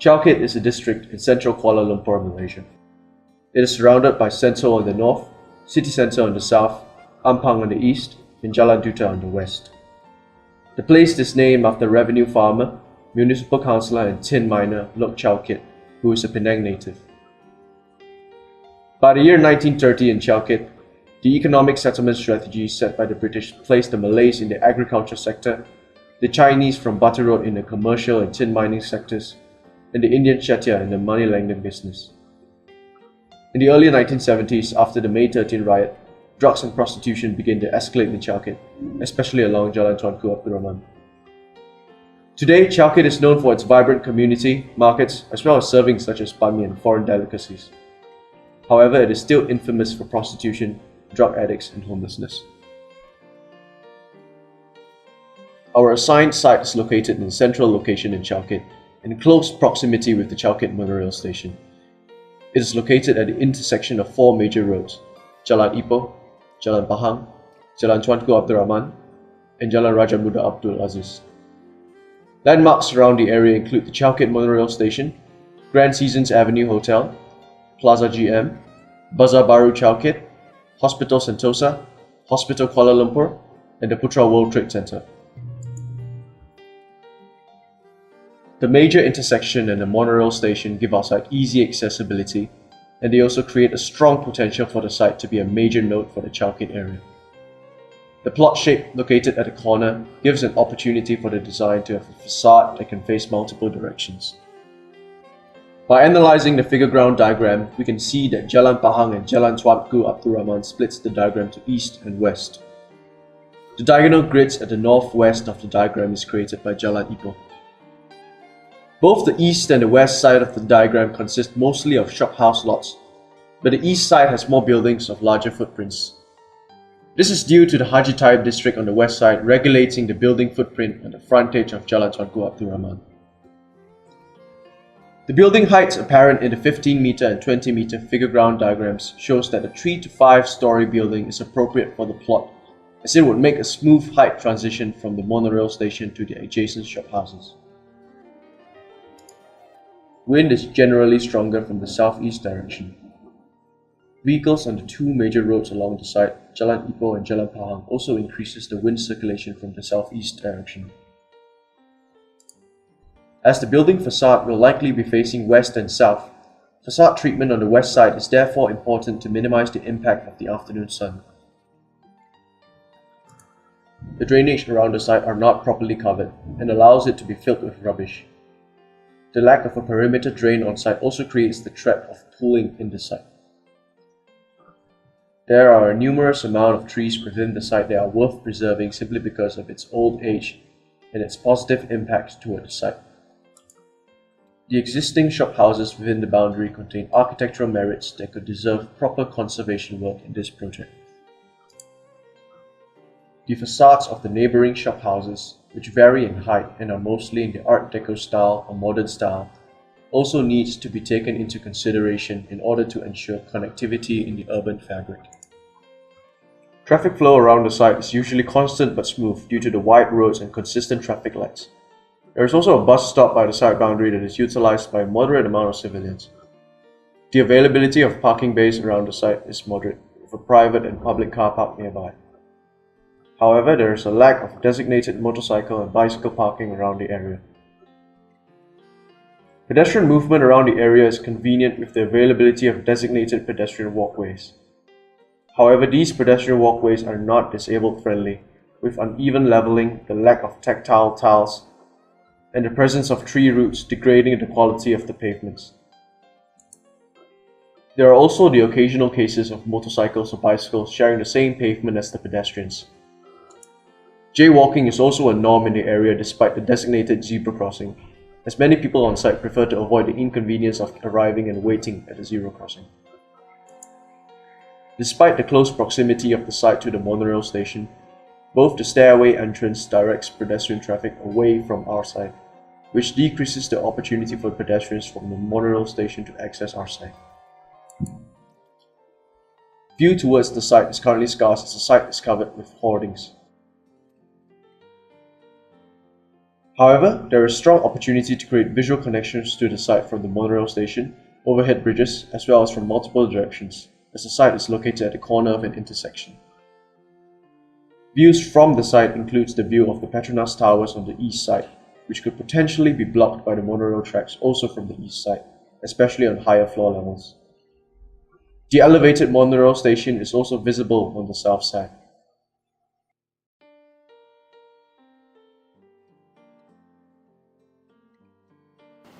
Chow is a district in central Kuala Lumpur, Malaysia. It is surrounded by Sentul on the north, City Centre on the south, Ampang on the east, and Jalan Duta on the west. The place is named after revenue farmer, municipal councillor and tin miner Lok Chow Kit, who is a Penang native. By the year 1930 in Chow Kit, the economic settlement strategy set by the British placed the Malays in the agriculture sector, the Chinese from Butter Road in the commercial and tin mining sectors, and the Indian Chettiar in the money-lending business. In the early 1970s, after the May 13 riot, drugs and prostitution began to escalate in Chow Kit, especially along Jalan Tuanku Abdul Rahman. Today, Chow Kit is known for its vibrant community, markets, as well as serving such as ban mi and foreign delicacies. However, it is still infamous for prostitution, drug addicts, and homelessness. Our assigned site is located in a central location in Chow Kit, in close proximity with the Chow Kit monorail station. It is located at the intersection of four major roads: Jalan Ipoh, Jalan Pahang, Jalan Tuanku Abdul Rahman, and Jalan Raja Muda Abdul Aziz. Landmarks around the area include the Chow Kit monorail station, Grand Seasons Avenue Hotel, Plaza GM, Bazaar Baru Chow Kit, Hospital Sentosa, Hospital Kuala Lumpur, and the Putra World Trade Center. The major intersection and the monorail station give our site easy accessibility, and they also create a strong potential for the site to be a major node for the Chow Kit area. The plot shape located at the corner gives an opportunity for the design to have a facade that can face multiple directions. By analysing the figure ground diagram, we can see that Jalan Pahang and Jalan Tuanku Abdul Rahman splits the diagram to east and west. The diagonal grids at the northwest of the diagram is created by Jalan Ipoh. Both the east and the west side of the diagram consist mostly of shophouse lots, but the east side has more buildings of larger footprints. This is due to the Haji Taib district on the west side regulating the building footprint on the frontage of Jalan Tuanku Abdul Rahman. The building heights apparent in the 15-meter and 20-meter figure ground diagrams shows that a 3 to 5 story building is appropriate for the plot, as it would make a smooth height transition from the monorail station to the adjacent shophouses. Wind is generally stronger from the southeast direction. Vehicles on the two major roads along the site, Jalan Ipoh and Jalan Pahang, also increases the wind circulation from the southeast direction. As the building facade will likely be facing west and south, facade treatment on the west side is therefore important to minimize the impact of the afternoon sun. The drainage around the site are not properly covered and allows it to be filled with rubbish. The lack of a perimeter drain on site also creates the threat of pooling in the site. There are a numerous amount of trees within the site that are worth preserving simply because of its old age and its positive impact toward the site. The existing shophouses within the boundary contain architectural merits that could deserve proper conservation work in this project. The facades of the neighbouring shophouses, which vary in height and are mostly in the Art Deco style or modern style, also needs to be taken into consideration in order to ensure connectivity in the urban fabric. Traffic flow around the site is usually constant but smooth due to the wide roads and consistent traffic lights. There is also a bus stop by the site boundary that is utilized by a moderate amount of civilians. The availability of parking bays around the site is moderate, with a private and public car park nearby. However, there is a lack of designated motorcycle and bicycle parking around the area. Pedestrian movement around the area is convenient with the availability of designated pedestrian walkways. However, these pedestrian walkways are not disabled friendly, with uneven leveling, the lack of tactile tiles, and the presence of tree roots degrading the quality of the pavements. There are also the occasional cases of motorcycles or bicycles sharing the same pavement as the pedestrians. Jaywalking is also a norm in the area despite the designated zebra crossing, as many people on site prefer to avoid the inconvenience of arriving and waiting at the zebra crossing. Despite the close proximity of the site to the monorail station, both the stairway entrance directs pedestrian traffic away from our site, which decreases the opportunity for pedestrians from the monorail station to access our site. View towards the site is currently scarce as the site is covered with hoardings. However, there is strong opportunity to create visual connections to the site from the monorail station, overhead bridges, as well as from multiple directions, as the site is located at the corner of an intersection. Views from the site includes the view of the Petronas Towers on the east side, which could potentially be blocked by the monorail tracks also from the east side, especially on higher floor levels. The elevated monorail station is also visible on the south side.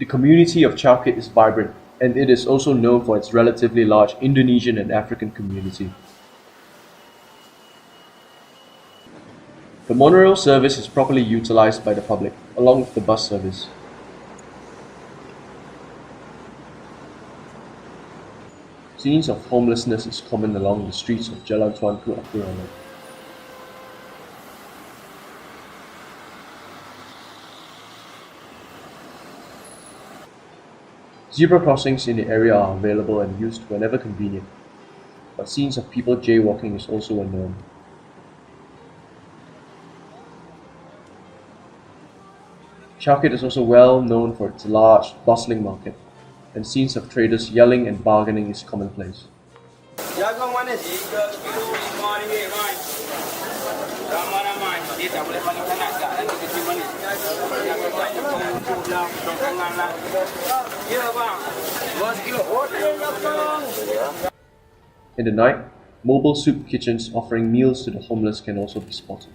The community of Chow is vibrant, and it is also known for its relatively large Indonesian and African community. The monorail service is properly utilized by the public, along with the bus service. Scenes of homelessness is common along the streets of Jalan Tuanku Abdul Rahman. Zebra crossings in the area are available and used whenever convenient, but scenes of people jaywalking is also a norm. Chow is also well known for its large, bustling market, and scenes of traders yelling and bargaining is commonplace. In the night, mobile soup kitchens offering meals to the homeless can also be spotted.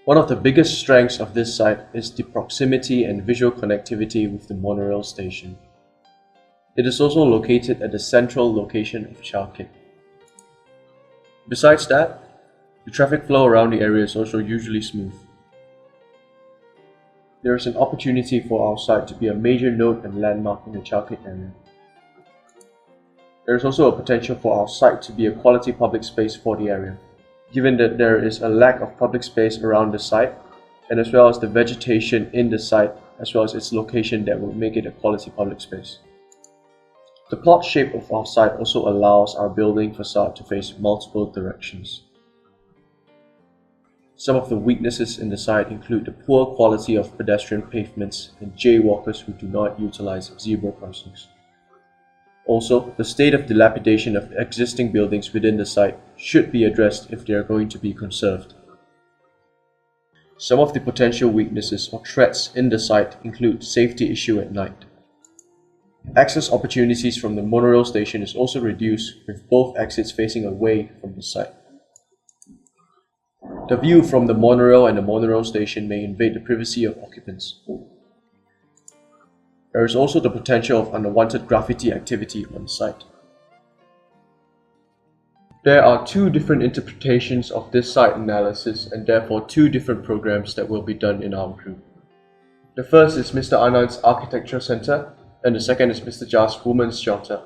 One of the biggest strengths of this site is the proximity and visual connectivity with the monorail station. It is also located at the central location of Chow. Besides that, the traffic flow around the area is also usually smooth. There is an opportunity for our site to be a major node and landmark in the Chow area. There is also a potential for our site to be a quality public space for the area, given that there is a lack of public space around the site, and as well as the vegetation in the site, as well as its location that will make it a quality public space. The plot shape of our site also allows our building facade to face multiple directions. Some of the weaknesses in the site include the poor quality of pedestrian pavements and jaywalkers who do not utilize zebra crossings. Also, the state of dilapidation of existing buildings within the site should be addressed if they are going to be conserved. Some of the potential weaknesses or threats in the site include safety issue at night. Access opportunities from the monorail station is also reduced, with both exits facing away from the site. The view from the monorail and the monorail station may invade the privacy of occupants. There is also the potential of unwanted graffiti activity on site. There are two different interpretations of this site analysis and therefore two different programs that will be done in our group. The first is Mr. Anand's Architecture Center and the second is Mr. Jha's Women's Shelter.